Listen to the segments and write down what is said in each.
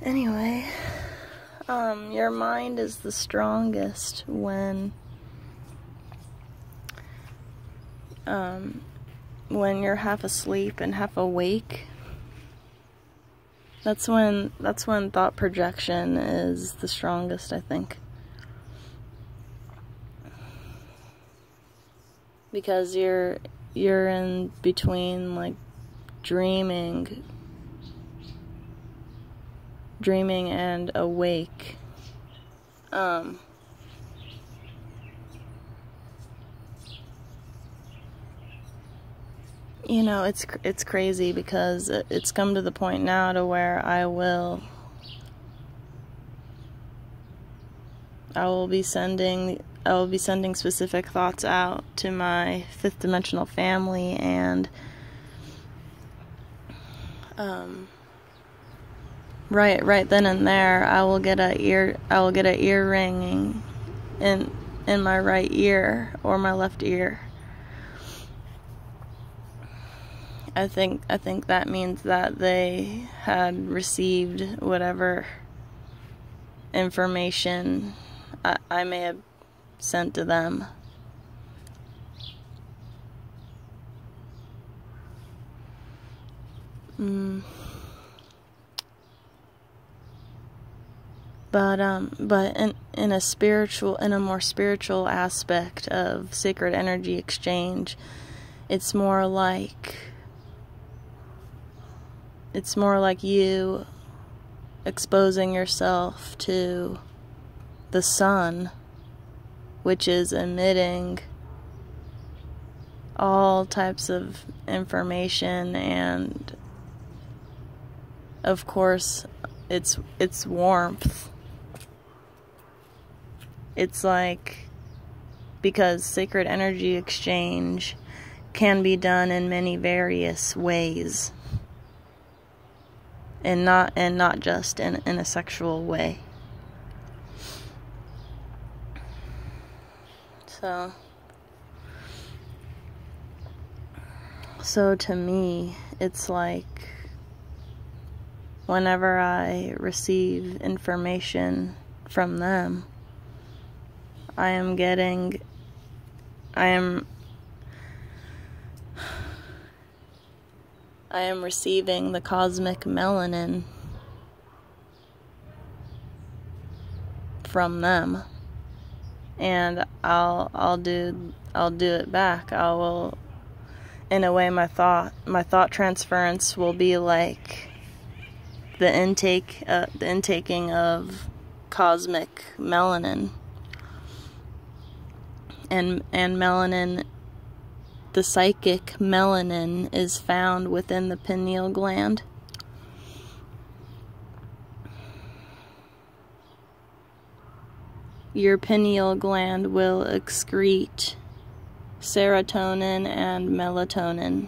Anyway, your mind is the strongest when you're half asleep and half awake. That's when thought projection is the strongest, I think. Because you're in between, like, dreaming and awake. You know, it's crazy because it's come to the point now to where I will be sending specific thoughts out to my fifth dimensional family, and right then and there I will get a ear ringing in my right ear or my left ear. I think that means that they had received whatever information I may have sent to them. But in a more spiritual aspect of sacred energy exchange, it's more like you exposing yourself to the sun, which is emitting all types of information, and of course it's warmth. It's like, because sacred energy exchange can be done in many various ways, and not just in a sexual way. So to me, it's like whenever I receive information from them, I am receiving the cosmic melanin from them, and I'll do it back. I will, in a way, my thought transference will be like the intaking of cosmic melanin. And melanin, the psychic melanin, is found within the pineal gland. Your pineal gland will excrete serotonin and melatonin,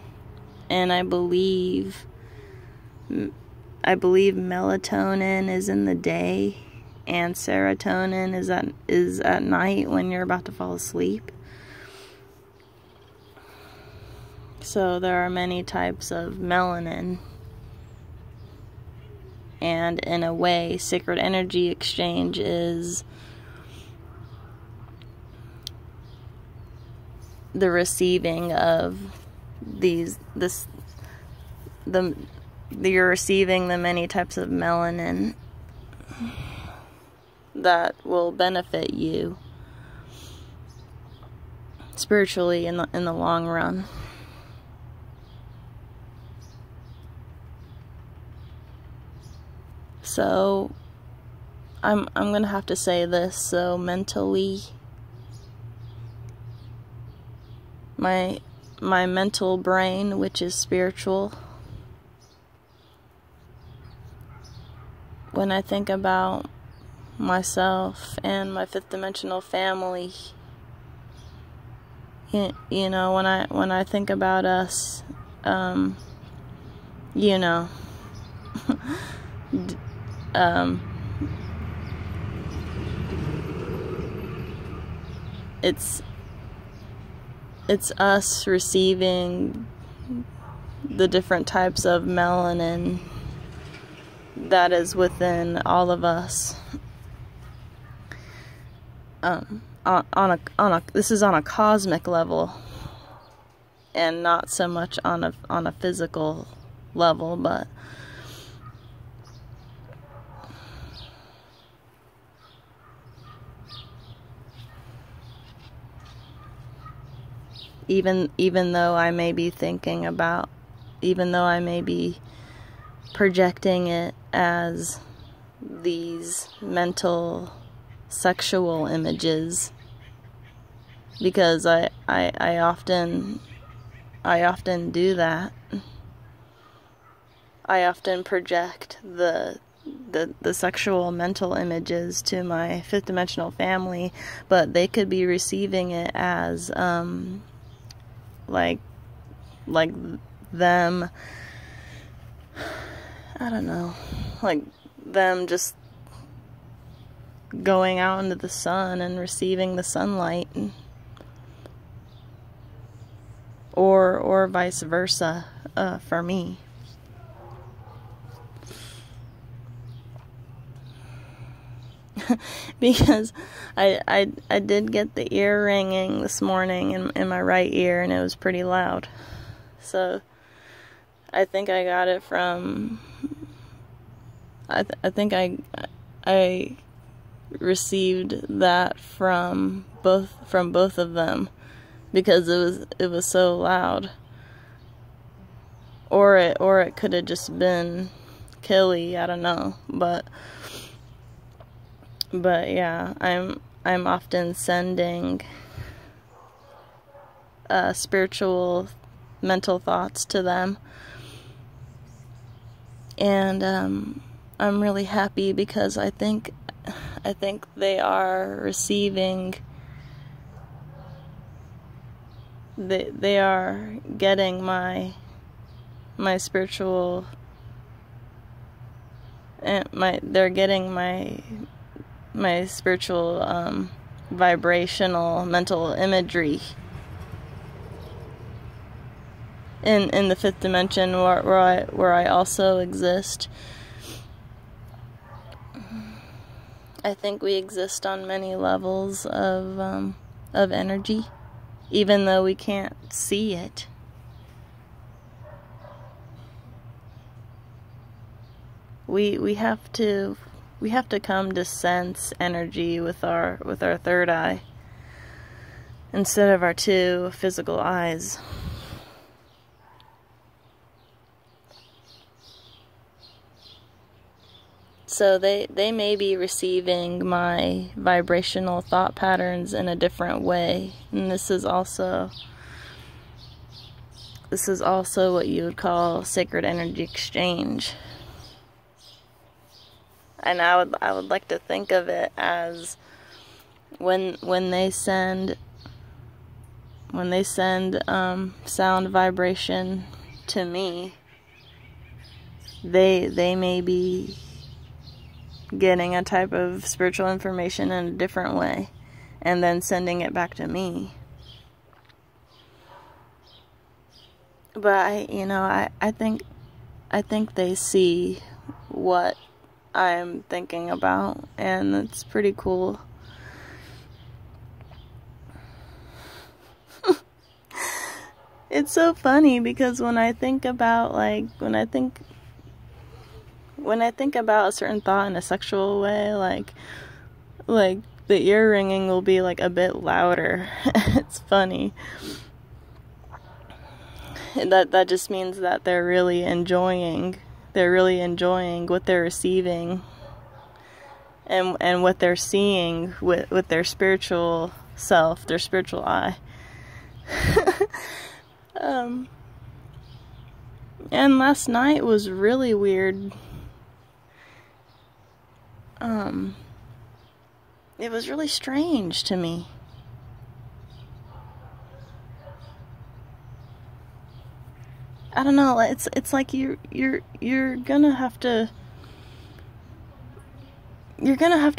and I believe melatonin is in the day, and serotonin is at night when you're about to fall asleep. So there are many types of melanin, and in a way, sacred energy exchange is the receiving of you're receiving the many types of melanin that will benefit you spiritually in the long run. So I'm gonna have to say this. So mentally, my mental brain, which is spiritual, when I think about myself and my fifth dimensional family, you know, when I think about us, you know, it's us receiving the different types of melanin that is within all of us. This is on a cosmic level, and not so much on a physical level, but even though I may be thinking about, even though I may be projecting it as these mental sexual images, because I often do that. I often project the sexual mental images to my fifth dimensional family, but they could be receiving it as like them, I don't know, like them just going out into the sun and receiving the sunlight, or vice versa for me. Because I did get the ear ringing this morning in my right ear, and it was pretty loud. So I think I got it from, I think I received that from both of them, because it was so loud. Or it could have just been Kelly, I don't know, but yeah, I'm often sending spiritual mental thoughts to them, and I'm really happy, because I think they are receiving, they are getting my spiritual, and they're getting my spiritual vibrational mental imagery in the fifth dimension, where I also exist. I think we exist on many levels of energy, even though we can't see it. We have to come to sense energy with our third eye, instead of our two physical eyes. So they may be receiving my vibrational thought patterns in a different way, and this is also what you would call sacred energy exchange. And I would like to think of it as when they send sound vibration to me, they may be getting a type of spiritual information in a different way, and then sending it back to me. But I think they see what I'm thinking about, and it's pretty cool. It's so funny, because when I think about when I think about a certain thought in a sexual way, like the ear ringing will be like a bit louder. It's funny. That just means that they're really enjoying what they're receiving, and what they're seeing with their spiritual self, their spiritual eye. And last night was really weird. It was really strange to me. I don't know, it's like you're gonna have to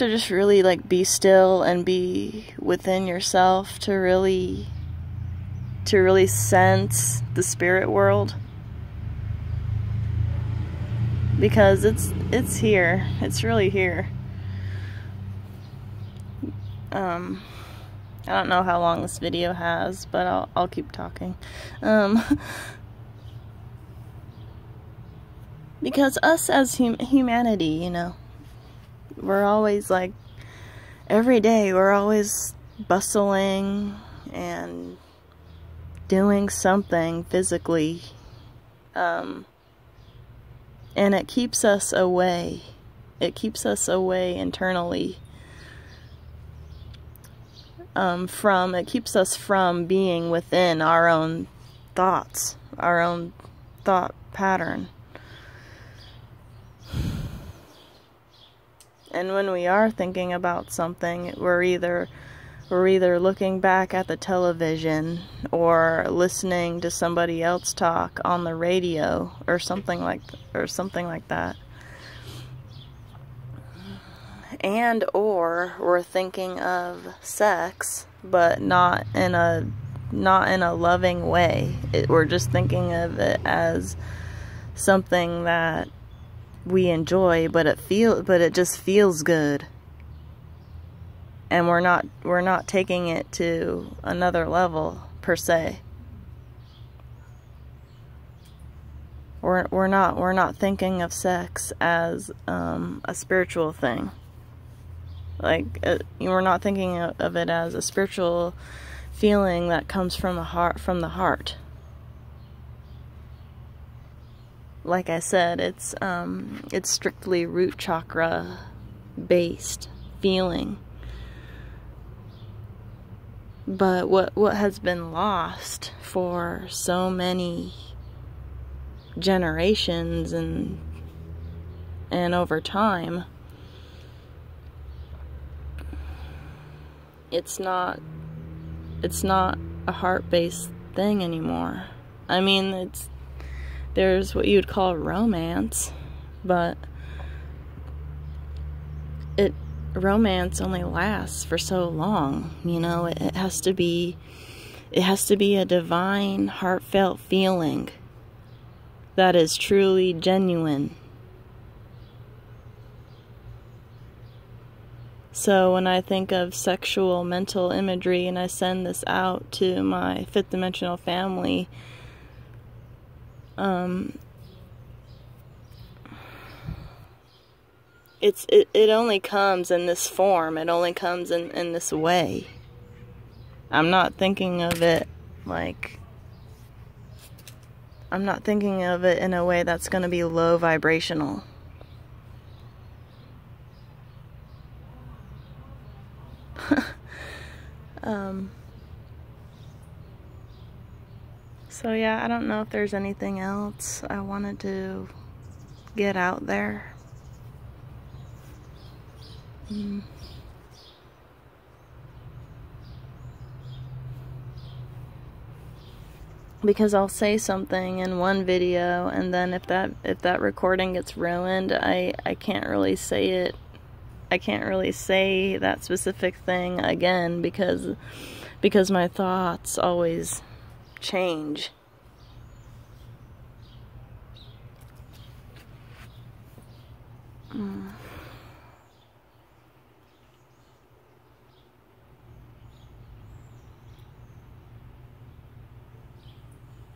just really be still and be within yourself to really sense the spirit world. because it's here. It's really here. I don't know how long this video has, but I'll keep talking. Because us as humanity, you know, we're always like, every day we're always bustling and doing something physically, and it keeps us away. It keeps us away internally it keeps us from being within our own thoughts, our own thought pattern. And when we are thinking about something, we're either looking back at the television or listening to somebody else talk on the radio or something like that. And or we're thinking of sex, but not in a loving way. We're just thinking of it as something that we enjoy, but it just feels good. And we're not taking it to another level per se. We're not thinking of sex as a spiritual thing. Like, we're not thinking of it as a spiritual feeling that comes from the heart. Like I said, it's strictly root chakra based feeling. But what has been lost for so many generations and over time, it's not a heart-based thing anymore. I mean, there's what you'd call romance, but romance only lasts for so long, you know. It has to be a divine, heartfelt feeling that is truly genuine. So when I think of sexual mental imagery and I send this out to my fifth dimensional family, it only comes in this form. It only comes in this way. I'm not thinking of it I'm not thinking of it in a way that's going to be low vibrational. So yeah, I don't know if there's anything else I wanted to get out there. Because I'll say something in one video, and then if that recording gets ruined, I can't really say it. I can't really say that specific thing again because my thoughts always change.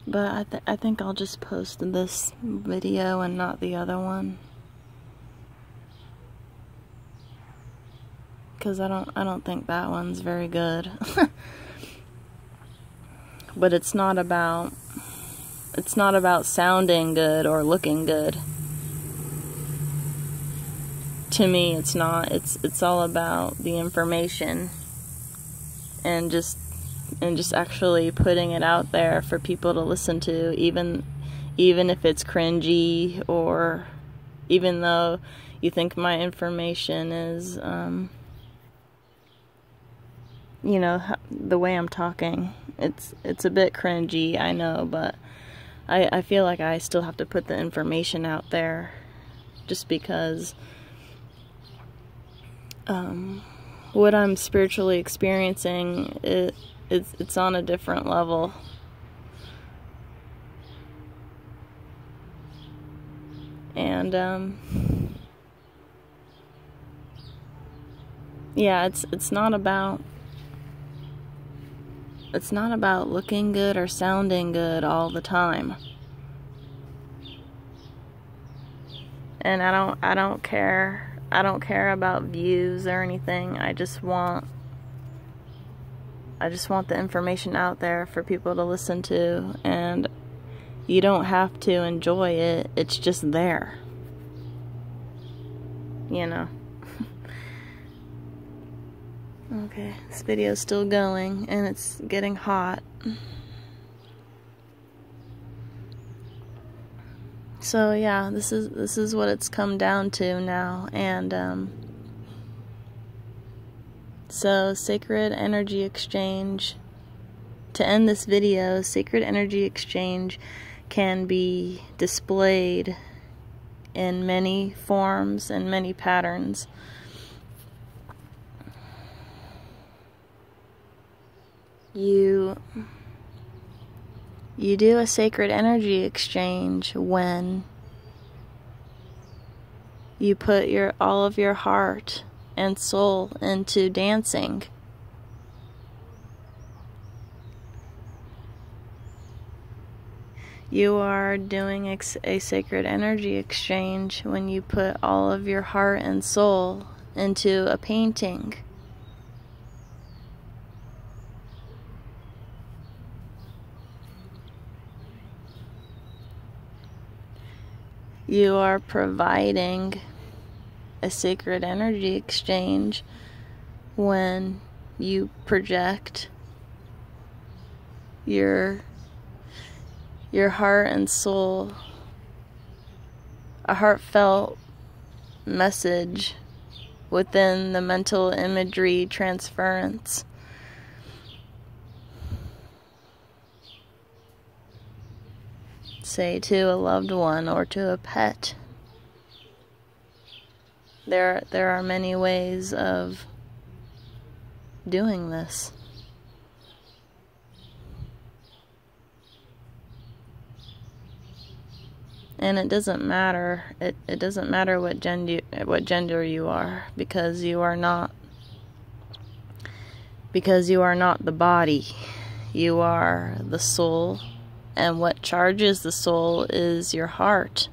But I think I'll just post this video and not the other one, because I don't think that one's very good. But it's not about sounding good or looking good. To me, it's not. It's all about the information and just actually putting it out there for people to listen to, even if it's cringy, or even though you think my information is, you know, the way I'm talking, it's a bit cringy, I know, but I feel like I still have to put the information out there, just because what I'm spiritually experiencing, it's on a different level. And yeah, it's not about looking good or sounding good all the time. And I don't care about views or anything. I just want the information out there for people to listen to, and you don't have to enjoy it. It's just there. You know. Okay, this video's still going and it's getting hot. So yeah, this is what it's come down to now. And so sacred energy exchange, to end this video, sacred energy exchange can be displayed in many forms and many patterns. You do a sacred energy exchange when you put all of your heart and soul into dancing. You are doing a sacred energy exchange when you put all of your heart and soul into a painting. You are providing a sacred energy exchange when you project your heart and soul, a heartfelt message within the mental imagery transference. Say to a loved one or to a pet. There are many ways of doing this. And it doesn't matter. It doesn't matter what gender you are, because you are not the body. You are the soul. And what charges the soul is your heart.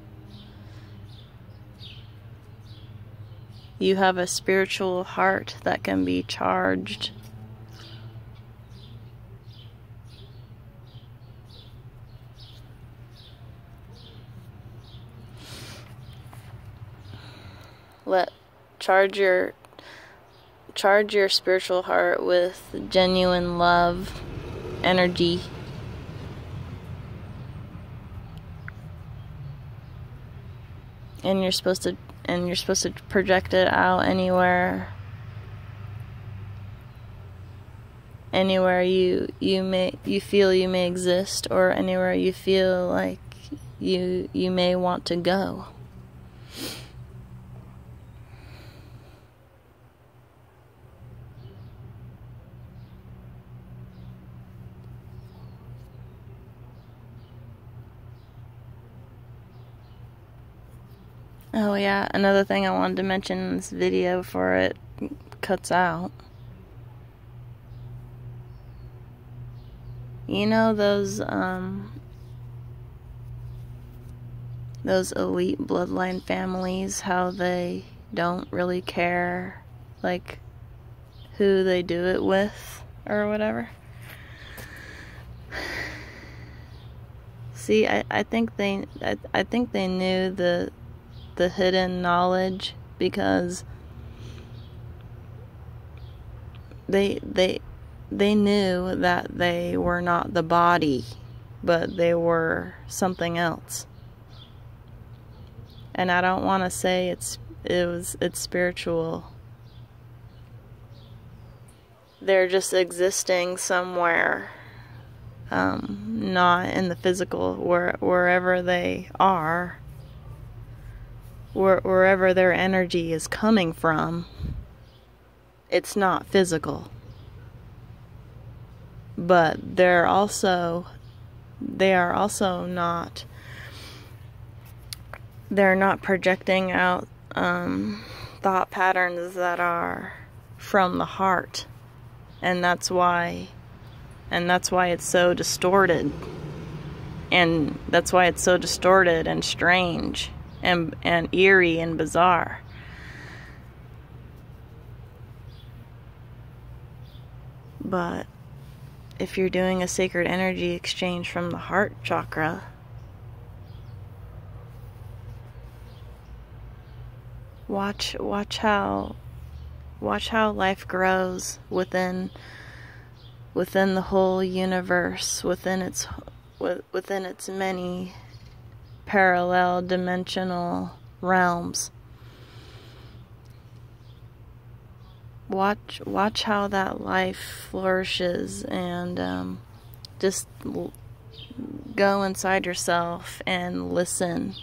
You have a spiritual heart that can be charged. Charge your spiritual heart with genuine love, energy. And you're supposed to project it out anywhere you feel you may exist, or anywhere you feel like you may want to go. Oh yeah, another thing I wanted to mention in this video before it cuts out. You know those elite bloodline families, how they don't really care like who they do it with or whatever? See, I think they knew the hidden knowledge, because they knew that they were not the body, but they were something else. And I don't want to say it's spiritual. They're just existing somewhere, not in the physical, wherever they are. Wherever their energy is coming from, it's not physical. But they are also not they're not projecting out thought patterns that are from the heart, and that's why it's so distorted, and that's why it's so distorted and strange and eerie and bizarre. But if you're doing a sacred energy exchange from the heart chakra, watch how life grows within the whole universe, within its many parallel dimensional realms. Watch how that life flourishes, and just go inside yourself and listen